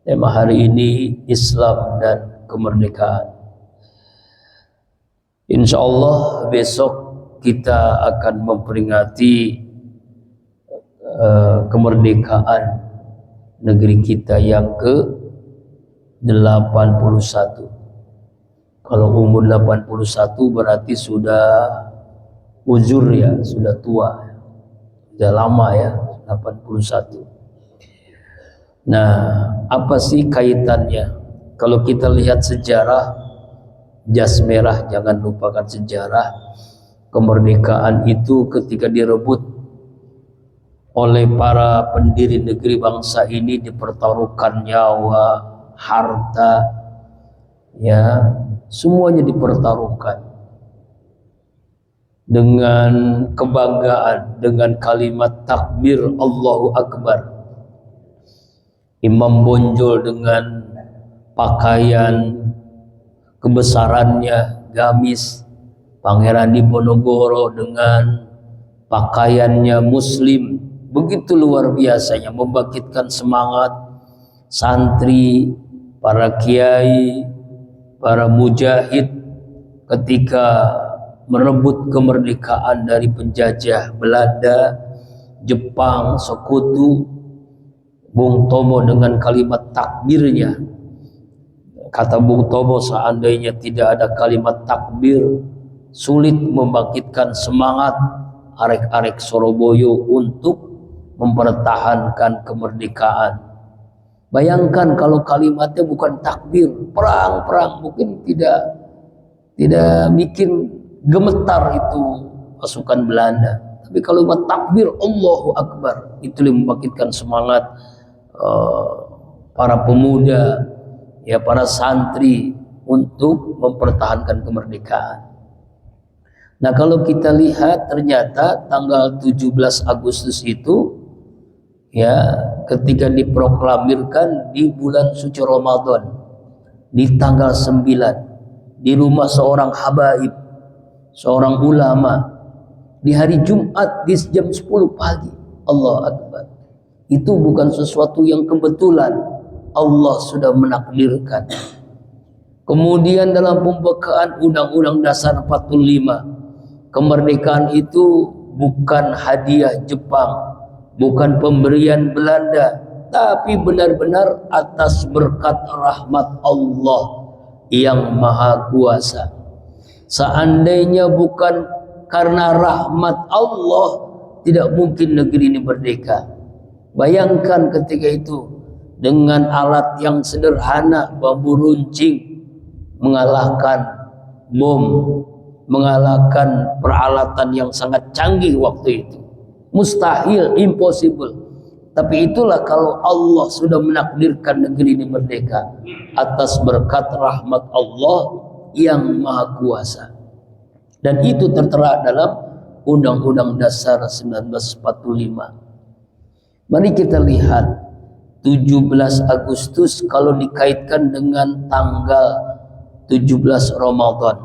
Tema hari ini Islam dan kemerdekaan. Insya Allah besok kita akan memperingati kemerdekaan negeri kita yang ke-81. Kalau umur 81 berarti sudah uzur ya, sudah tua, sudah lama ya, 81. Nah, apa sih kaitannya? Kalau kita lihat sejarah, jas merah, jangan lupakan sejarah. Kemerdekaan itu ketika direbut oleh para pendiri negeri bangsa ini, dipertaruhkan nyawa, harta, ya, semuanya dipertaruhkan dengan kebanggaan, dengan kalimat takbir Allahu Akbar. Imam Bonjol dengan pakaian kebesarannya gamis, Pangeran Diponegoro dengan pakaiannya muslim, begitu luar biasanya membangkitkan semangat santri, para kiai, para mujahid ketika merebut kemerdekaan dari penjajah Belanda, Jepang, Sekutu. Bung Tomo dengan kalimat takbirnya, kata Bung Tomo, seandainya tidak ada kalimat takbir, sulit membangkitkan semangat arek-arek Surabaya untuk mempertahankan kemerdekaan. Bayangkan kalau kalimatnya bukan takbir, perang, mungkin tidak bikin gemetar itu pasukan Belanda. Tapi kalau takbir Allahu Akbar, itu yang membangkitkan semangat para pemuda, ya, para santri untuk mempertahankan kemerdekaan. Nah, kalau kita lihat ternyata tanggal 17 Agustus itu, ya, ketika diproklamirkan di bulan suci Ramadan, di tanggal 9, di rumah seorang habaib, seorang ulama, di hari Jumat di jam 10 pagi. Allah Akbar. Itu bukan sesuatu yang kebetulan, Allah sudah menakdirkan. Kemudian dalam pembukaan Undang-Undang Dasar 45, kemerdekaan itu bukan hadiah Jepang, bukan pemberian Belanda, tapi benar-benar atas berkat rahmat Allah yang Maha Kuasa. Seandainya bukan karena rahmat Allah, tidak mungkin negeri ini merdeka. Bayangkan ketika itu dengan alat yang sederhana, bambu runcing, mengalahkan bom, mengalahkan peralatan yang sangat canggih waktu itu. Mustahil, impossible. Tapi itulah kalau Allah sudah menakdirkan negeri ini merdeka atas berkat rahmat Allah yang Maha Kuasa. Dan itu tertera dalam Undang-Undang Dasar 1945. Mari kita lihat 17 Agustus kalau dikaitkan dengan tanggal 17 Ramadan,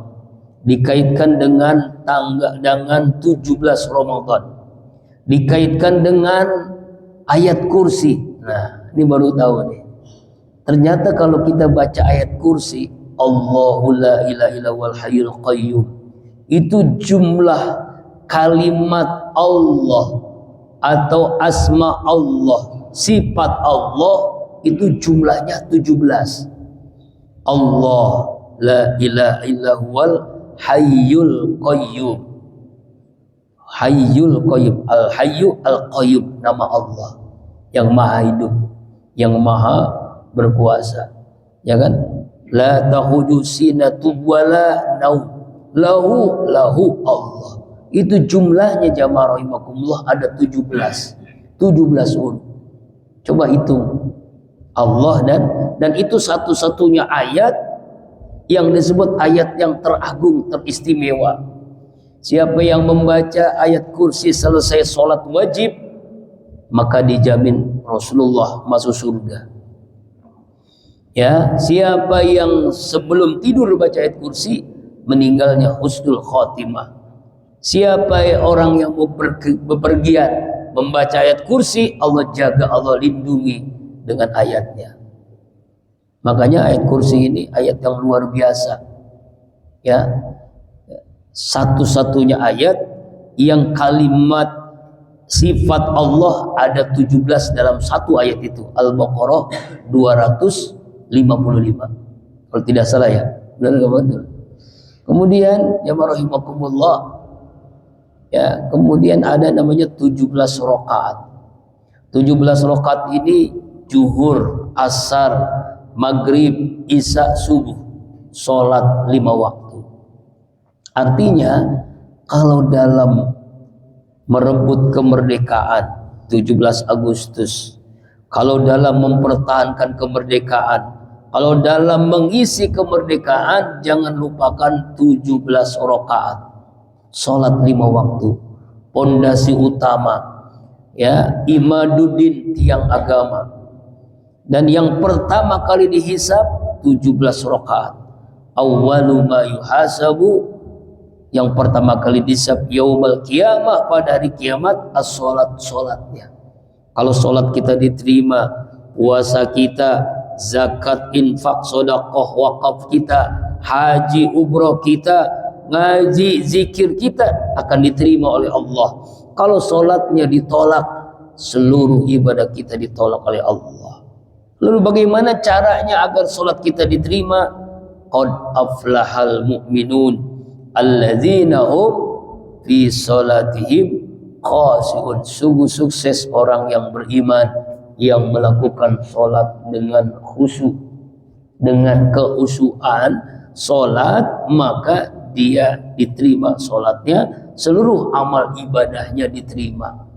dikaitkan dengan 17 Ramadan, dikaitkan dengan ayat kursi. Nah, ini baru tahu nih. Ternyata kalau kita baca ayat kursi, Allahu la ilaha illa wal hayyul qayyum, itu jumlah kalimat Allah atau asma Allah, sifat Allah, itu jumlahnya 17. Allah la ilaha illa wal hayyul qayyum. Hayyul qayyum, al hayyu al qayyum, nama Allah yang maha hidup, yang maha berkuasa, ya kan? La tahudu sinatun wala naum, lahu Allah. Itu jumlahnya jamaah rahimakumullah ada 17 huruf. Coba hitung. Allah dan itu satu-satunya ayat yang disebut ayat yang teragung, teristimewa. Siapa yang membaca ayat kursi selesai sholat wajib, maka dijamin Rasulullah masuk surga. Ya, siapa yang sebelum tidur baca ayat kursi, meninggalnya husnul khotimah. Siapa orang yang mau bepergian membaca ayat kursi, Allah jaga, Allah lindungi dengan ayatnya. Makanya ayat kursi ini ayat yang luar biasa. Ya, satu-satunya ayat yang kalimat sifat Allah ada 17 dalam satu ayat itu. Al-Baqarah 255. Kalau tidak salah ya. Benar enggak betul? Kemudian ya rahimakumullah, ya, kemudian ada namanya 17 rakaat. 17 rakaat ini zuhur, asar, maghrib, isya, subuh, sholat 5 waktu. Artinya kalau dalam merebut kemerdekaan 17 Agustus, kalau dalam mempertahankan kemerdekaan, kalau dalam mengisi kemerdekaan, jangan lupakan 17 rakaat, sholat 5 waktu, pondasi utama, ya, imaduddin, tiang agama. Dan yang pertama kali dihisab 17 rakaat. Awwalu ma yuhasabu, yang pertama kali dihisab yaumul qiyamah, pada hari kiamat, as-sholat, sholatnya. Kalau sholat kita diterima, puasa kita, zakat, infak, sedekah, wakaf kita, haji, umroh kita, ngaji, zikir kita akan diterima oleh Allah. Kalau sholatnya ditolak, seluruh ibadah kita ditolak oleh Allah. Lalu bagaimana caranya agar sholat kita diterima? Qad aflahal mu'minun alladzina hum fi sholatihim khashi'un. Sungguh sukses orang yang beriman yang melakukan sholat dengan khusyuk, dengan kehusuan sholat, maka dia diterima sholatnya, seluruh amal ibadahnya diterima.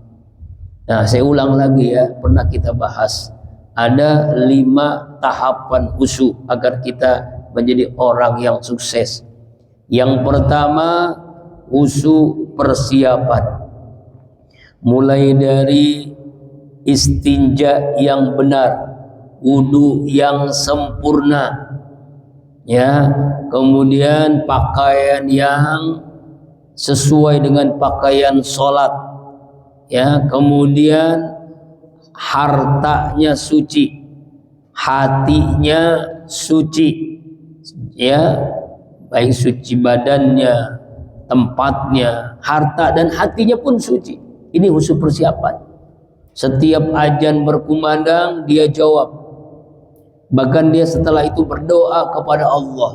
Nah, saya ulang lagi ya, pernah kita bahas, ada 5 tahapan khusyuk agar kita menjadi orang yang sukses. Yang pertama, khusyuk persiapan, mulai dari istinja yang benar, wudu yang sempurna, ya, kemudian pakaian yang sesuai dengan pakaian sholat, ya, kemudian hartanya suci, hatinya suci, ya, baik suci badannya, tempatnya, harta dan hatinya pun suci. Ini khusyuk persiapan. Setiap azan berkumandang dia jawab, bahkan dia setelah itu berdoa kepada Allah,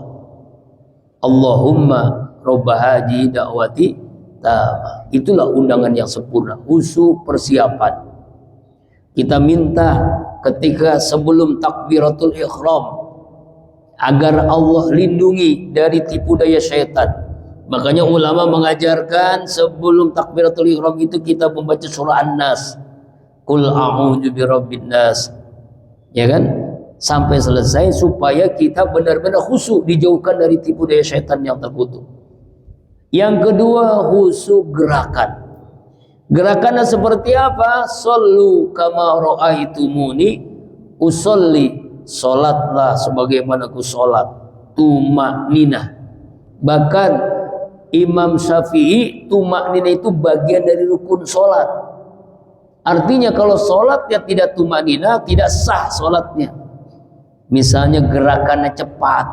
Allahumma robba haji da'wati tamah. Itulah undangan yang sempurna, khusyuk persiapan. Kita minta ketika sebelum takbiratul ihram agar Allah lindungi dari tipu daya syaitan. Makanya ulama mengajarkan sebelum takbiratul ihram itu kita membaca surah An-Nas, Qul a'udzu birabbin nas, ya kan, sampai selesai supaya kita benar-benar khusyuk, dijauhkan dari tipu daya syaitan yang terkutuk. Yang kedua, khusyuk gerakan. Gerakannya seperti apa? Sallu kama ra'aitumuni usolli, salatlah sebagaimana ku salat, tumakninah. Bahkan Imam Syafi'i, tumakninah itu bagian dari rukun salat. Artinya kalau sholatnya tidak tumanina, tidak sah sholatnya. Misalnya gerakannya cepat,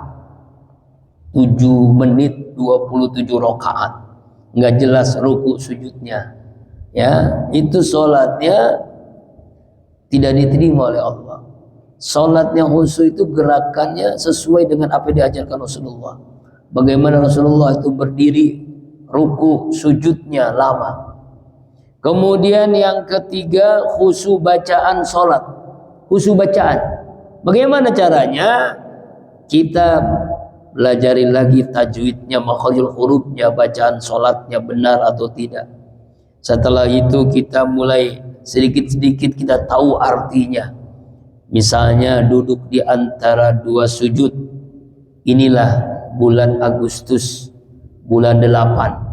7 menit 27 rakaat, nggak jelas ruku sujudnya, ya, itu sholatnya tidak diterima oleh Allah. Sholatnya khusyuk itu gerakannya sesuai dengan apa yang diajarkan Rasulullah. Bagaimana Rasulullah itu berdiri, ruku, sujudnya lama. Kemudian yang ketiga, khusyuk bacaan sholat. Khusyuk bacaan. Bagaimana caranya? Kita pelajari lagi tajwidnya, makharijul hurufnya, bacaan sholatnya benar atau tidak. Setelah itu kita mulai sedikit-sedikit kita tahu artinya. Misalnya duduk di antara 2 sujud. Inilah bulan Agustus, bulan 8.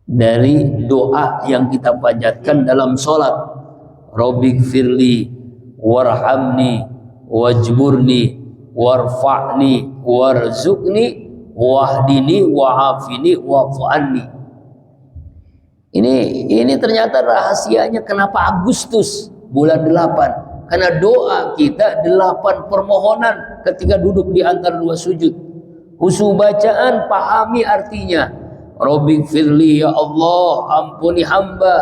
Dari doa yang kita panjatkan dalam sholat, Rabbik firli warhamni wajburni warfa'ni warzuqni wahdini wa'afini wa'fu'anni. Ini ternyata rahasianya kenapa Agustus bulan 8. Karena doa kita 8 permohonan ketika duduk di antara 2 sujud. Khusyuk bacaan pahami artinya. Rabbighfirli ya Allah, ampuni hamba.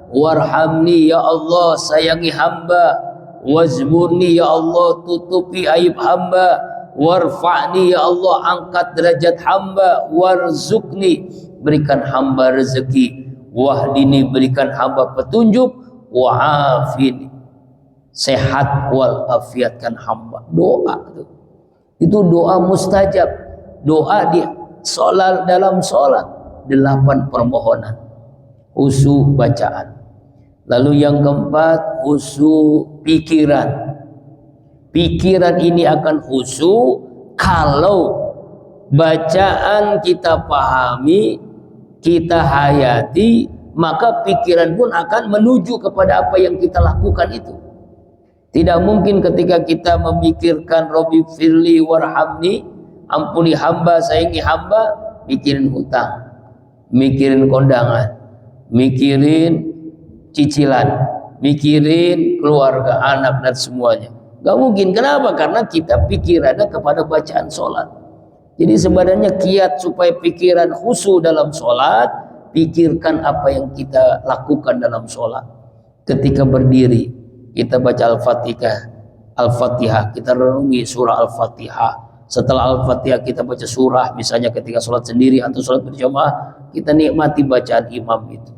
Warhamni ya Allah, sayangi hamba. Wazburni ya Allah, tutupi aib hamba. Warfa'ni ya Allah, angkat derajat hamba. Warzukni, berikan hamba rezeki. Wahdini, berikan hamba petunjuk. Wa'afini, sehat walafiatkan hamba. Doa itu doa mustajab. Doa di sholat, dalam sholat 8 permohonan. Khusyuk bacaan. Lalu yang keempat, khusyuk pikiran. Pikiran ini akan khusyuk kalau bacaan kita pahami, kita hayati, maka pikiran pun akan menuju kepada apa yang kita lakukan itu. Tidak mungkin ketika kita memikirkan Rabbi firli warhamni, ampuni hamba, sayangi hamba, mikirin hutang, mikirin kondangan, mikirin cicilan, mikirin keluarga, anak dan semuanya. Gak mungkin. Kenapa? Karena kita pikirannya kepada bacaan sholat. Jadi sebenarnya kiat supaya pikiran khusyuk dalam sholat, pikirkan apa yang kita lakukan dalam sholat. Ketika berdiri, kita baca Al-Fatihah, kita renungi surah Al-Fatihah. Setelah Al-Fatihah kita baca surah, misalnya ketika sholat sendiri atau sholat berjamaah, kita nikmati bacaan imam itu.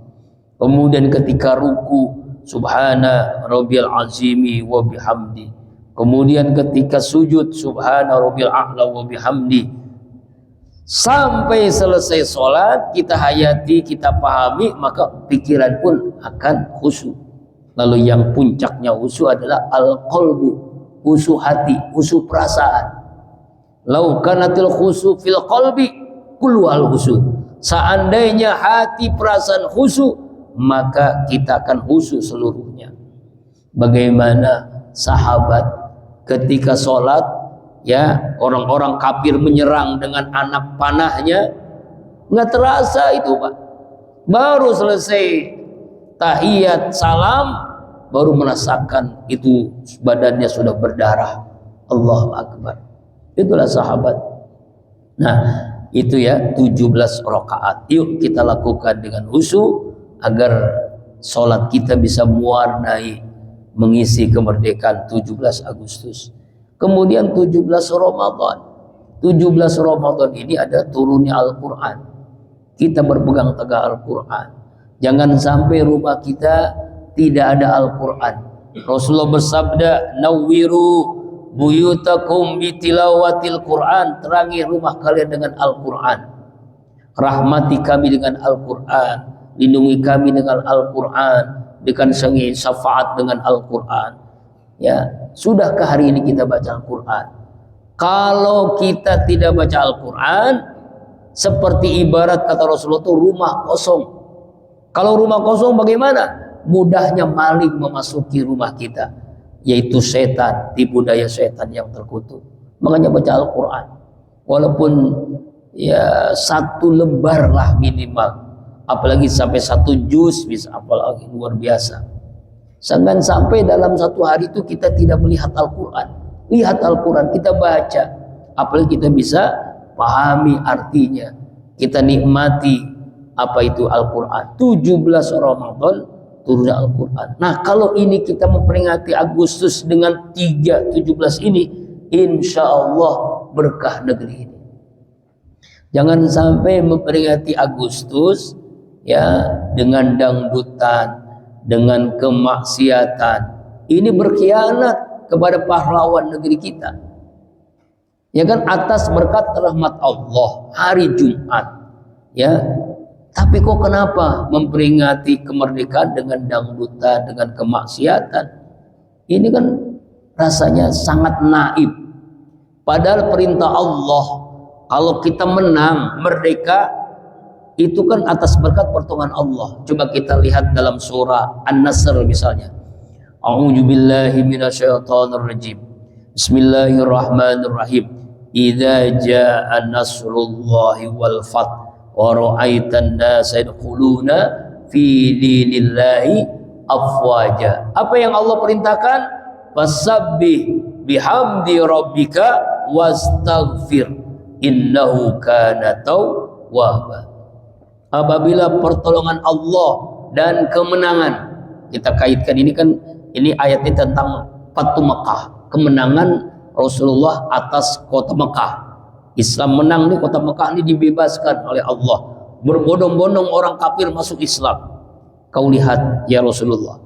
Kemudian ketika ruku, subhana rabbiyal azimi wa bihamdi. Kemudian ketika sujud, subhana rabbiyal a'la wa bihamdi. Sampai selesai sholat, kita hayati, kita pahami, maka pikiran pun akan khusyuk. Lalu yang puncaknya khusyuk adalah al-qalbu, khusyuk hati, khusyuk perasaan. Lau kanatil khusyuk fil qalbi kullu al khusyuk. Seandainya hati perasaan khusyuk, maka kita akan khusyuk seluruhnya. Bagaimana sahabat ketika sholat, ya, orang-orang kafir menyerang dengan anak panahnya, nggak terasa itu, Pak. Baru selesai tahiyat salam, baru merasakan itu badannya sudah berdarah. Allahu Akbar. Itulah sahabat. Nah, itu ya 17 rakaat. Yuk kita lakukan dengan khusyuk agar sholat kita bisa mewarnai, mengisi kemerdekaan 17 Agustus. Kemudian 17 Ramadan. 17 Ramadan ini ada turunnya Al-Quran. Kita berpegang teguh Al-Quran. Jangan sampai rumah kita tidak ada Al-Quran. Rasulullah bersabda, nawwiru buyutakum bitilawatil Quran. Terangi rumah kalian dengan Al-Quran. Rahmati kami dengan Al-Quran. Lindungi kami dengan Al-Quran. Dengan syafaat dengan Al-Quran. Ya, sudahkah hari ini kita baca Al-Quran? Kalau kita tidak baca Al-Quran, seperti ibarat kata Rasulullah itu rumah kosong. Kalau rumah kosong bagaimana? Mudahnya maling memasuki rumah kita, yaitu setan, tipu daya setan yang terkutuk. Makanya baca Al-Quran, walaupun ya 1 lembar lah minimal. Apalagi sampai 1 juz bisa, apalagi luar biasa. Jangan sampai dalam 1 hari itu kita tidak melihat Al-Quran. Lihat Al-Quran, kita baca, apalagi kita bisa pahami artinya, kita nikmati apa itu Al-Quran. 17 Ramadan turunnya Al-Quran. Nah, kalau ini kita memperingati Agustus dengan 3/17 ini, insya Allah berkah negeri ini. Jangan sampai memperingati Agustus ya dengan dangdutan, dengan kemaksiatan. Ini berkhianat kepada pahlawan negeri kita. Ya kan, atas berkat rahmat Allah hari Jumat. Ya. Tapi kok kenapa memperingati kemerdekaan dengan dangdutan, dengan kemaksiatan? Ini kan rasanya sangat naib. Padahal perintah Allah, kalau kita menang merdeka, itu kan atas berkat pertolongan Allah. Coba kita lihat dalam surah An-Nasr misalnya. A'udzubillahi minasyaitonirrajim. Bismillahirrahmanirrahim. Idza jaa nasrullahi wal fath wa ra'aitan nasa yadkhuluna fi dinillahi afwaja. Apa yang Allah perintahkan? fasabbih bihamdi rabbika wastaghfir innahu kana tawwaba. Apabila pertolongan Allah dan kemenangan, kita kaitkan ini kan, ini ayatnya tentang Fatu Mekah, kemenangan Rasulullah atas kota Mekah. Islam menang di kota Mekah ini, dibebaskan oleh Allah. Berbondong-bondong orang kafir masuk Islam. Kau lihat ya Rasulullah.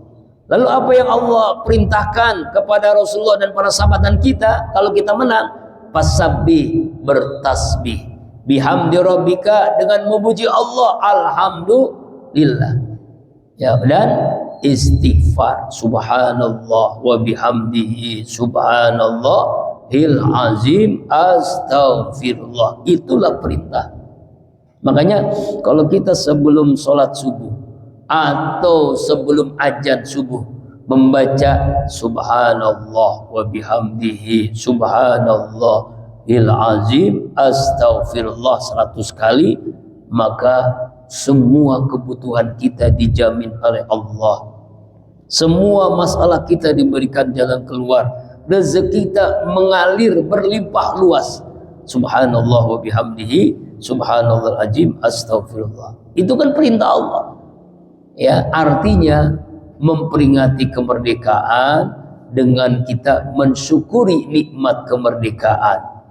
Lalu apa yang Allah perintahkan kepada Rasulullah dan para sahabat dan kita kalau kita menang? Fasabbih, bertasbih, bihamdi rabbika, dengan memuji Allah, alhamdulillah. Ya, dan istighfar, subhanallah wa bihamdihi subhanallahil azim astaghfirullah. Itulah perintah. Makanya kalau kita sebelum sholat subuh atau sebelum azan subuh membaca subhanallah wa bihamdihi subhanallahil azim astaghfirullah 100 kali, maka semua kebutuhan kita dijamin oleh Allah. Semua masalah kita diberikan jalan keluar. Rezeki kita mengalir berlimpah luas. Subhanallah wa bihamdihi subhanallahil azim astaghfirullah. Itu kan perintah Allah. Ya, artinya memperingati kemerdekaan dengan kita mensyukuri nikmat kemerdekaan.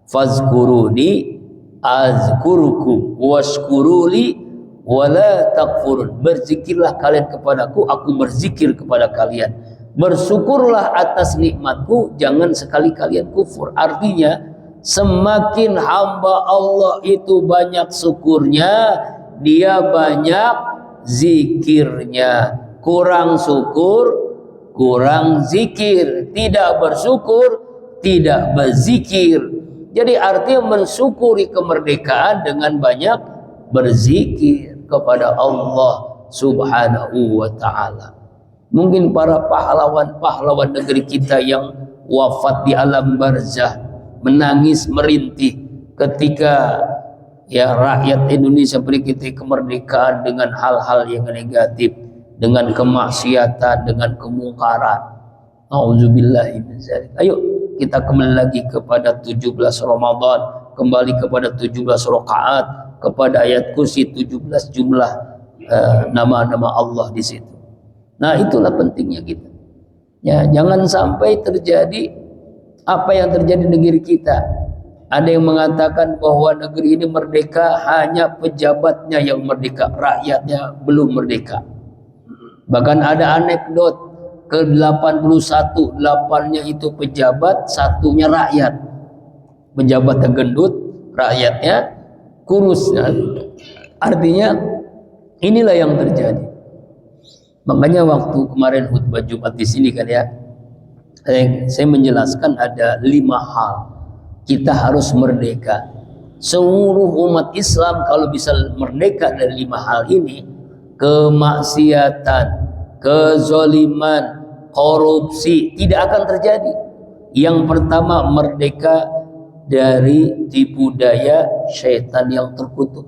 Fazkuruni azkurukum washkuruli wala takfurun. Berzikirlah kalian kepadaku, aku berzikir kepada kalian. Bersyukurlah atas nikmatku, jangan sekali kalian kufur. Artinya semakin hamba Allah itu banyak syukurnya, dia banyak zikirnya. Kurang syukur, kurang zikir. Tidak bersyukur, tidak berzikir. Jadi artinya mensyukuri kemerdekaan dengan banyak berzikir kepada Allah subhanahu wa ta'ala. Mungkin para pahlawan-pahlawan negeri kita yang wafat di alam barzah menangis merintih ketika ya rakyat Indonesia berikiti kemerdekaan dengan hal-hal yang negatif, dengan kemaksiatan, dengan kemungkaran. Auzubillahi min dzalik. Ayo kita kembali lagi kepada 17 Ramadan, kembali kepada 17 rakaat, kepada ayat kursi 17 jumlah nama-nama Allah di situ. Nah, itulah pentingnya kita. Ya, jangan sampai terjadi apa yang terjadi di negeri kita. Ada yang mengatakan bahwa negeri ini merdeka, hanya pejabatnya yang merdeka, rakyatnya belum merdeka. Bahkan ada anekdot, ke 81, 8-nya itu pejabat, 1-nya rakyat. Pejabatnya gendut, rakyatnya kurus. Artinya inilah yang terjadi. Makanya waktu kemarin khutbah Jumat di sini kan ya, saya menjelaskan ada 5 hal kita harus merdeka. Seluruh umat Islam kalau bisa merdeka dari 5 hal ini, kemaksiatan, kezaliman, korupsi tidak akan terjadi. Yang pertama, merdeka dari tipu daya syaitan yang terkutuk.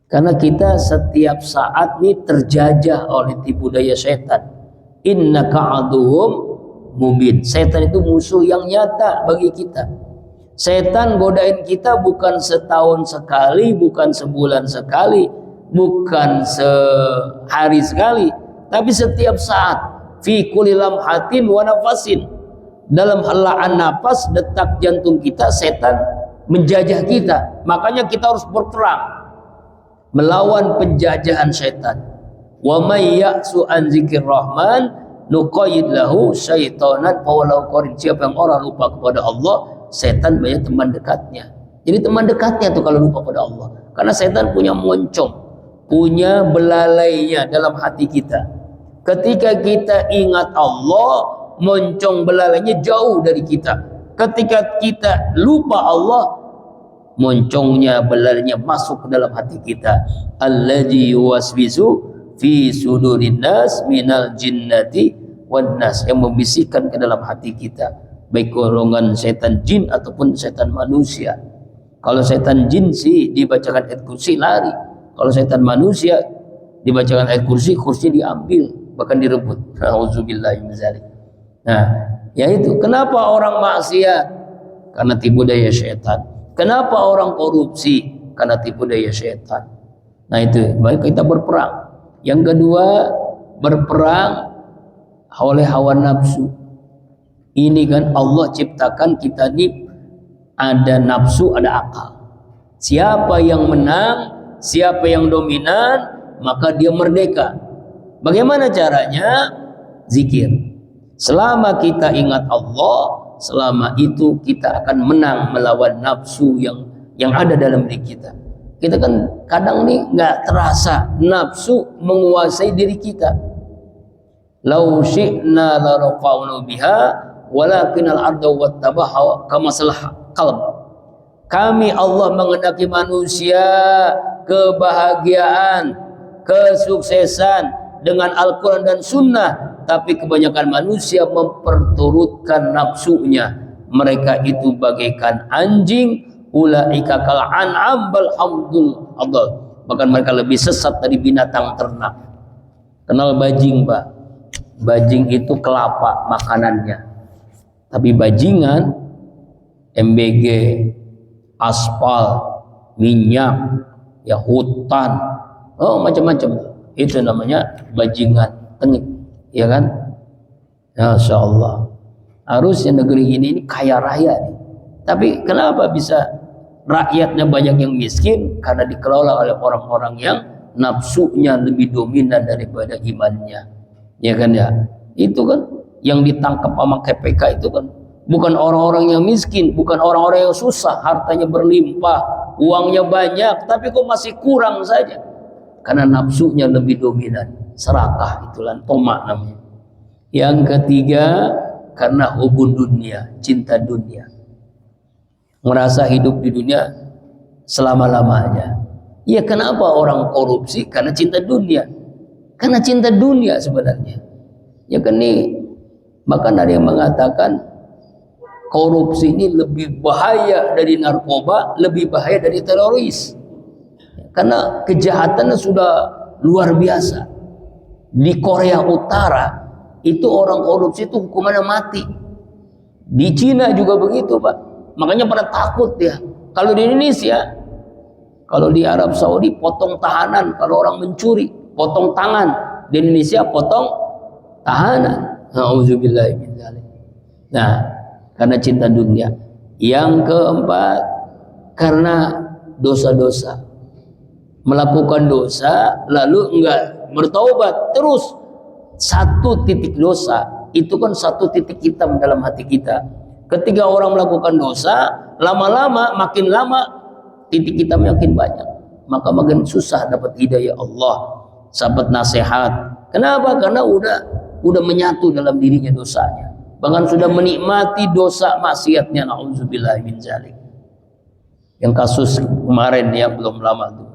Karena kita setiap saat ini terjajah oleh tipu daya syaitan. Innaka aduhum mubin. Syaitan itu musuh yang nyata bagi kita. Syaitan godain kita bukan setahun sekali, bukan sebulan sekali, bukan sehari sekali, tapi setiap saat. Fi kulli lamhatin wa nafasin. Dalam helaan nafas, detak jantung kita, setan menjajah kita. Makanya kita harus berperang melawan penjajahan setan. Wa may ya'su an dzikir rahman nuqayyid lahu syaitanan fawalau qarin. Siapa yang orang lupa kepada Allah, setan banyak teman dekatnya. Jadi teman dekatnya tuh kalau lupa pada Allah. Karena setan punya moncong, punya belalainya dalam hati kita. Ketika kita ingat Allah, moncong belalainya jauh dari kita. Ketika kita lupa Allah, moncongnya belalainya masuk ke dalam hati kita. Allazi yuwaswisu fi sudurin nas minal jinnati wan nas, yang membisikkan ke dalam hati kita, baik golongan setan jin ataupun setan manusia. Kalau setan jin sih dibacakan ayat kursi lari. Kalau setan manusia dibacakan ayat kursi, kursi diambil, bahkan direbut. Auzubillahi min dzalik. Nah, yaitu kenapa orang maksiat? Karena tipu daya syaitan. Kenapa orang korupsi? Karena tipu daya syaitan. Nah itu, baik kita berperang. Yang kedua, berperang oleh hawa nafsu. Ini kan Allah ciptakan kita ini ada nafsu, ada akal. Siapa yang menang, siapa yang dominan, maka dia merdeka. Bagaimana caranya? Zikir. Selama kita ingat Allah, selama itu kita akan menang melawan nafsu yang ada dalam diri kita. Kita kan kadang nih nggak terasa nafsu menguasai diri kita. Lau syi'na la rafa'na biha walakin al-ardu wattabaha kama salah qalb. Kami Allah mengendaki manusia kebahagiaan, kesuksesan dengan Al-Quran dan Sunnah, tapi kebanyakan manusia memperturutkan nafsunya. Mereka itu bagaikan anjing, ulaika kal an'am bal hamdul adall. Bahkan mereka lebih sesat dari binatang ternak. Kenal bajing, Pak? Bajing itu kelapa makanannya. Tapi bajingan, MBG, aspal, minyak, ya hutan, oh macam-macam. Itu namanya bajingan, tengik, ya kan? Masya Allah. Harusnya negeri ini kaya raya nih. Tapi kenapa bisa rakyatnya banyak yang miskin? Karena dikelola oleh orang-orang yang nafsunya lebih dominan daripada imannya. Ya kan ya? Itu kan yang ditangkap sama KPK itu kan bukan orang-orang yang miskin, bukan orang-orang yang susah, hartanya berlimpah, uangnya banyak, tapi kok masih kurang saja. Karena nafsunya lebih dominan. Serakah, itulah tomak namanya. Yang ketiga, karena hubun dunia, cinta dunia. Merasa hidup di dunia selama-lamanya. Ya kenapa orang korupsi? Karena cinta dunia. Karena cinta dunia sebenarnya. Ya kan nih, bahkan ada yang mengatakan korupsi ini lebih bahaya dari narkoba, lebih bahaya dari teroris. Karena kejahatannya sudah luar biasa. Di Korea Utara itu orang korupsi itu hukumannya mati. Di Cina juga begitu, Pak. Makanya pada takut ya. Kalau di Indonesia, kalau di Arab Saudi potong tahanan kalau orang mencuri, potong tangan. Di Indonesia potong tahanan. Nauzubillah min dzalik. Nah, karena cinta dunia. Yang keempat, karena dosa-dosa. Melakukan dosa lalu enggak bertaubat terus, satu titik dosa itu kan satu titik hitam dalam hati kita. Ketika orang melakukan dosa, lama-lama makin lama titik hitam makin banyak, maka makin susah dapat hidayah Allah, sahabat nasihat. Kenapa? Karena udah menyatu dalam dirinya dosanya, bahkan sudah menikmati dosa maksiatnya. Nauzubillah min dzalik. Yang kasus kemarin ya belum lama tuh.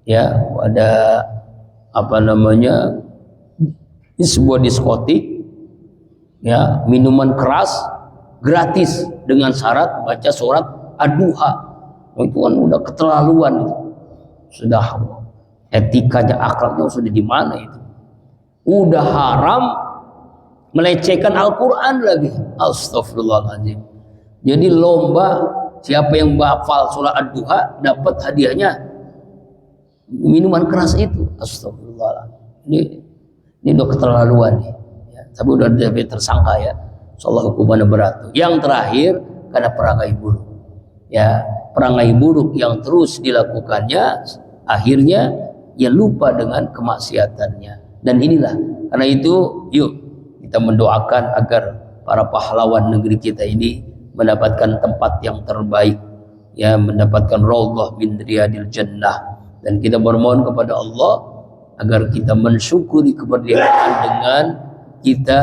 Ya, ada apa namanya, di sebuah diskotik ya, minuman keras gratis dengan syarat baca surat Ad-Duha. Itu kan udah keterlaluan itu. Sudah etikanya, akhlaknya sudah di mana itu. Udah haram, melecehkan Al-Quran lagi. Astagfirullahaladzim. Jadi lomba siapa yang hafal surat Ad-Duha dapat hadiahnya minuman keras itu. Astagfirullahaladzim. Ini udah keterlaluan nih. Ya, tapi udah tersangka ya. Insyaallah hukumannya berat. Yang terakhir karena perangai buruk. Ya, perangai buruk yang terus dilakukannya, akhirnya ia lupa dengan kemaksiatannya. Dan inilah, karena itu yuk kita mendoakan agar para pahlawan negeri kita ini mendapatkan tempat yang terbaik, ya, mendapatkan raudhah min riyadil jannah. Dan kita bermohon kepada Allah agar kita mensyukuri kemerdekaan dengan kita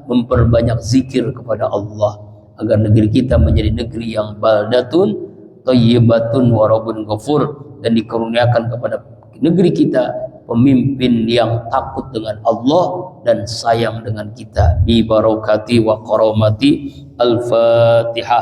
memperbanyak zikir kepada Allah, agar negeri kita menjadi negeri yang baldatun thayyibatun wa rabbun ghafur, dan dikaruniakan kepada negeri kita pemimpin yang takut dengan Allah dan sayang dengan kita. Bi barakati wa karamati. Al-Fatihah.